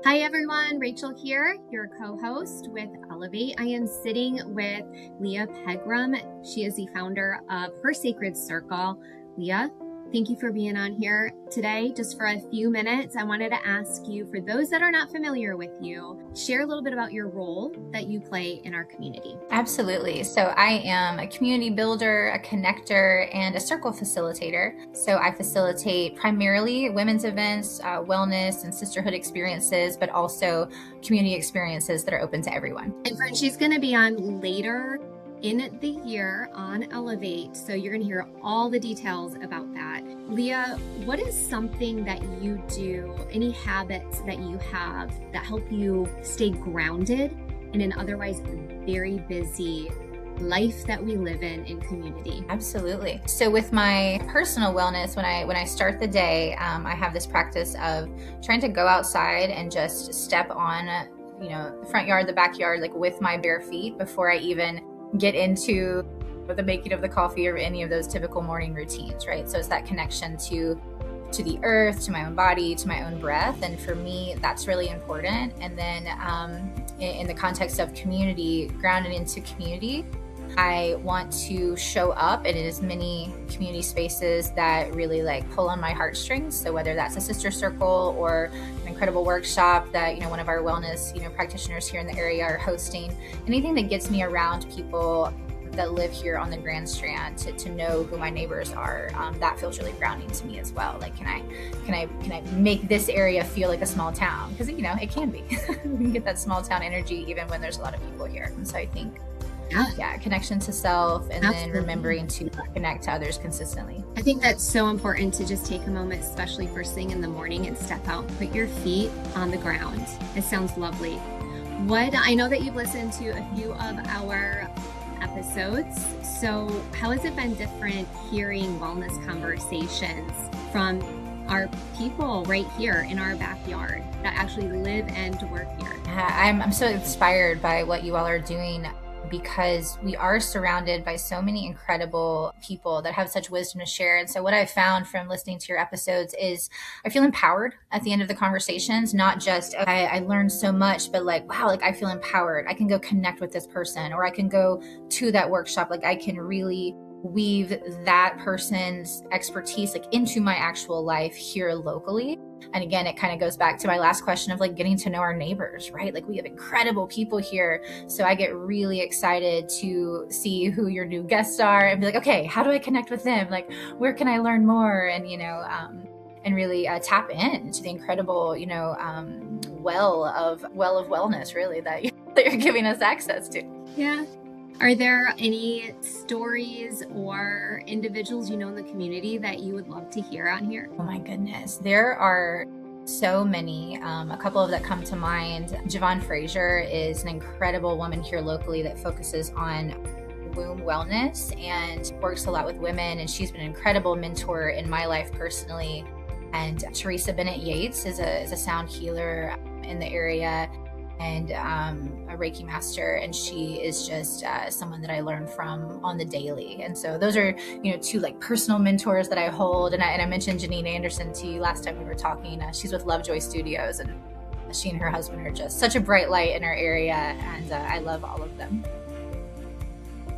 Hi everyone, Rachel here, your co-host with Elevate. I am sitting with Leah Pegram. She is the founder of Her Sacred Circle. Leah, thank you for being on here today. Just for a few minutes, I wanted to ask you, for those that are not familiar with you, share a little bit about your role that you play in our community. Absolutely. So I am a community builder, a connector, and a circle facilitator. So I facilitate primarily women's events, wellness and sisterhood experiences, but also community experiences that are open to everyone. And friends, she's going to be on later in the year on Elevate, so you're going to hear all the details about that. Leah, what is something that you do, any habits that you have that help you stay grounded in an otherwise very busy life that we live in community? Absolutely. So with my personal wellness, when I start the day, I have this practice of trying to go outside and just step on, the front yard, the backyard, like with my bare feet before I even get into the making of the coffee or any of those typical morning routines, right? So it's that connection to the earth, to my own body, to my own breath. And for me, that's really important. And then in the context of community, grounded into community, I want to show up in as many community spaces that really pull on my heartstrings. So whether that's a sister circle or an incredible workshop that, one of our wellness, practitioners here in the area are hosting, anything that gets me around people that live here on the Grand Strand to know who my neighbors are, that feels really grounding to me as well. Like, can I make this area feel like a small town? Because, it can be. We can get that small town energy even when there's a lot of people here. And so I think connection to self and Absolutely. Then remembering to connect to others consistently. I think that's so important to just take a moment, especially first thing in the morning, and step out, put your feet on the ground. It sounds lovely. I know that you've listened to a few of our episodes. So how has it been different hearing wellness conversations from our people right here in our backyard that actually live and work here? I'm so inspired by what you all are doing, because we are surrounded by so many incredible people that have such wisdom to share. And so what I've found from listening to your episodes is I feel empowered at the end of the conversations, not just, I learned so much, but wow, I feel empowered. I can go connect with this person, or I can go to that workshop. I can really weave that person's expertise into my actual life here locally. And again, it kind of goes back to my last question of getting to know our neighbors, right? We have incredible people here. So I get really excited to see who your new guests are and be okay, how do I connect with them? Where can I learn more? And, and really tap into the incredible, well of wellness, really, that you're giving us access to. Yeah. Are there any stories or individuals in the community that you would love to hear on here? Oh my goodness. There are so many. A couple of that come to mind. Javon Frazier is an incredible woman here locally that focuses on womb wellness and works a lot with women. And she's been an incredible mentor in my life personally. And Teresa Bennett Yates is a sound healer in the area, and a Reiki master, and she is just someone that I learn from on the daily. And so those are, two personal mentors that I hold. And I mentioned Janine Anderson to you last time we were talking. She's with Lovejoy Studios, and she and her husband are just such a bright light in our area, and I love all of them.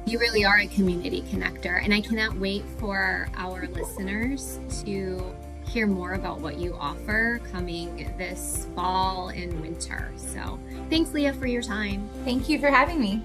You really are a community connector, and I cannot wait for our listeners to hear more about what you offer coming this fall and winter. So thanks, Leah, for your time. Thank you for having me.